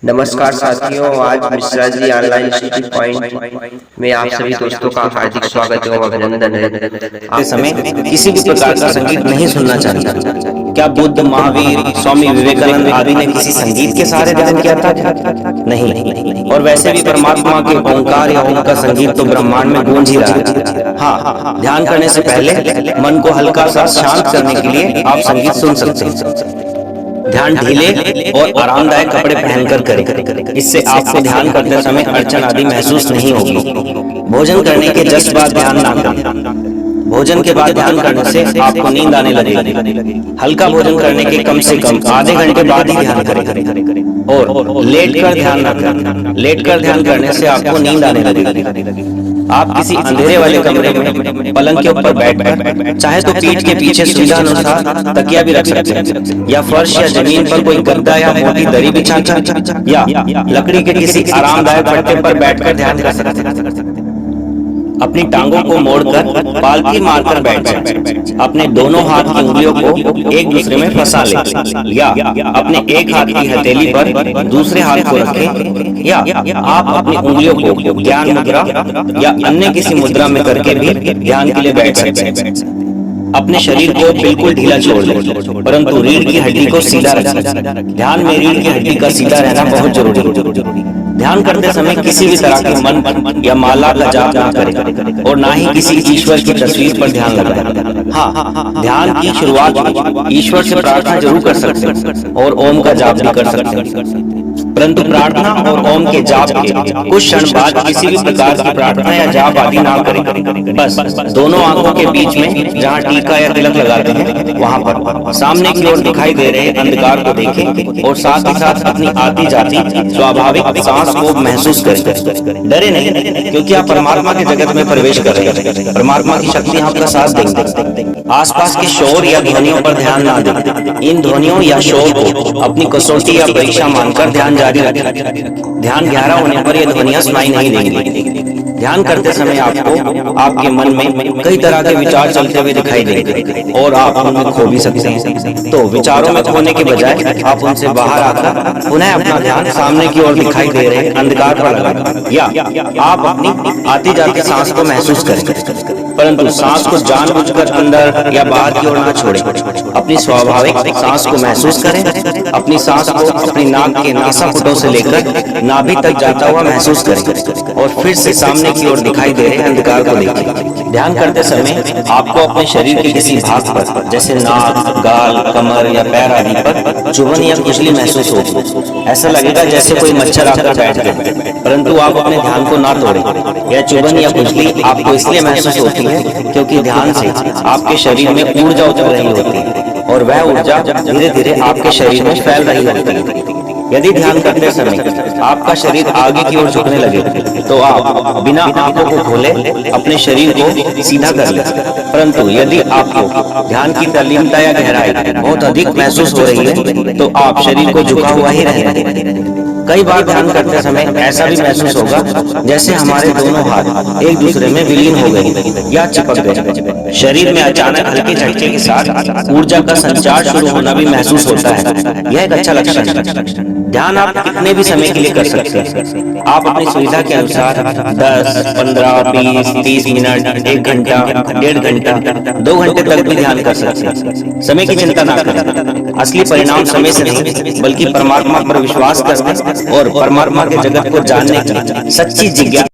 नमस्कार साथियों, आज Mishra ji online study point में आप सभी दोस्तों का हार्दिक स्वागत एवं अभिनंदन है। के समय किसी भी प्रकार का संगीत नहीं सुनना चाहिए। क्या बुद्ध, महावीर, स्वामी विवेकानंद आदि ने किसी संगीत के सहारे ध्यान किया था? नहीं। और वैसे भी परमात्मा के ओंकार या ओम का संगीत तो ब्रह्मांड में गूंज ही रहा है। हाँ, ध्यान करने से पहले मन को हल्का सा शांत करने के लिए आप संगीत सुन सकते हैं। ध्यान ढीले और आरामदायक कपड़े पहनकर करें। इससे आपको ध्यान करते समय अड़चन आदि महसूस नहीं होगी। भोजन करने के जस्ट बाद ध्यान ना करें। भोजन के बाद ध्यान करने से आपको नींद आने लगेगी। हल्का भोजन करने के कम से कम आधे घंटे बाद ही ध्यान करें। और लेटकर ध्यान ना करें। लेटकर ध्यान करने से आपको नींद आने लगेगी। आप किसी अंधेरे वाले कमरे में पलंग के ऊपर बैठकर चाहे तो पीठ के पीछे सुविधा अनुसार तकिया भी रख सकते हैं, या फर्श या जमीन पर कोई गद्दा या मोटी दरी बिछाकर या लकड़ी के किसी आरामदायक पट्टे पर बैठकर ध्यान कर सकते हैं। अपनी टांगों को मोड़कर पालकी मारकर बैठ जाएं। अपने दोनों हाथ की उंगलियों को एक दूसरे में फंसा लें, या अपने एक हाथ की हथेली पर दूसरे हाथ को रखें, या आप अपनी उंगलियों को ज्ञान मुद्रा या अन्य किसी मुद्रा में करके भी ध्यान के लिए बैठ सकते हैं। अपने शरीर को बिल्कुल ढीला छोड़ दें, परंतु रीढ़ की हड्डी को सीधा रखें। ध्यान में रीढ़ की हड्डी का सीधा रहना बहुत जरूरी है। ध्यान करते समय किसी भी तरह के मंत्र या माला का जाप ना करें, और ना ही किसी ईश्वर की तस्वीर पर ध्यान लगाएं। हाँ, ध्यान की शुरुआत ईश्वर से प्रार्थना जरूर कर सकते हैं और ओम का जाप भी कर सकते हैं, परंतु प्रार्थना और ओम के जाप के कुछ क्षण बाद किसी भी प्रकार की प्रार्थना या जाप आदि ना करें। बस दोनों आंखों के बीच में जहाँ टीका या तिलक लगाते हैं वहाँ पर सामने की ओर दिखाई दे रहे अंधकार को देखें, और साथ ही साथ अपनी आती जाती स्वाभाविक सांस को महसूस करें। डरे नहीं, क्योंकि आप परमात्मा के जगत में प्रवेश कर रहे हैं। परमात्मा की शक्ति आपका साथ देंगे। आसपास के शोर या ध्वनियों पर ध्यान ना दें। इन ध्वनियों या शोर को अपनी कसौटी या परीक्षा मानकर ध्यान जारी रखें। ध्यान गहरा होने पर ये ध्वनियां सुनाई नहीं देंगी। ध्यान करते समय आपको आपके मन में कई तरह के विचार चलते हुए दिखाई देंगे, और आप उनमें खो भी सकते हैं। तो विचारों में खोने के बजाय आप उनसे बाहर आकर पुनः अपना ध्यान सामने की ओर दिखाई दे रहे अंधकार पर लगाएं, या आप अपनी आती जाती सांस को महसूस करें, परंतु सांस को जानबूझकर अंदर या बाहर की ओर न छोड़ें। अपनी स्वाभाविक सांस को महसूस करें। अपनी सांस को अपनी नाक के नासापुटों से लेकर नाभि तक जाता हुआ महसूस करें, और फिर से सामने की ओर दिखाई दे रहे अंधकार को देखें। ध्यान करते समय आपको अपने शरीर के किसी भाग पर, जैसे नाक, गाल, कमर या पैर आदि पर चुभन या खुजली महसूस होगी। ऐसा लगेगा जैसे कोई मच्छर आकर बैठ गए, परंतु आप अपने ध्यान को ना तोड़ें। यह चुभन या खुजली आपको इसलिए महसूस होती है क्योंकि ध्यान से आपके शरीर में ऊर्जा उतर रही होती है, और वह ऊर्जा धीरे धीरे आपके शरीर में फैल रही होती है। यदि ध्यान करते समय आपका शरीर आगे की ओर झुकने लगे, तो आप बिना आंखों को खोले अपने शरीर को सीधा कर लें। परंतु यदि आपको ध्यान की तल्लीनता या गहराई बहुत अधिक महसूस हो रही है, तो आप शरीर को झुका हुआ ही रहें। कई बार ध्यान करते समय ऐसा भी महसूस होगा जैसे हमारे दोनों हाथ एक दूसरे में विलीन हो गए या चिपक गए। शरीर में अचानक हल्के झटके के साथ ऊर्जा का संचार शुरू होना भी महसूस होता है। यह एक अच्छा लक्षण है। ध्यान आप कितने भी समय के लिए कर सकते हैं। आप अपनी सुविधा के अनुसार 10, 15, 20, 30 मिनट, 1 घंटा, 1.5 घंटा, 2 घंटे तक भी ध्यान कर सकते हैं। समय की चिंता ना करें। असली परिणाम समय से नहीं, बल्कि परमात्मा पर विश्वास करने और परमात्मा के जगत को जानने की सच्ची जिज्ञासा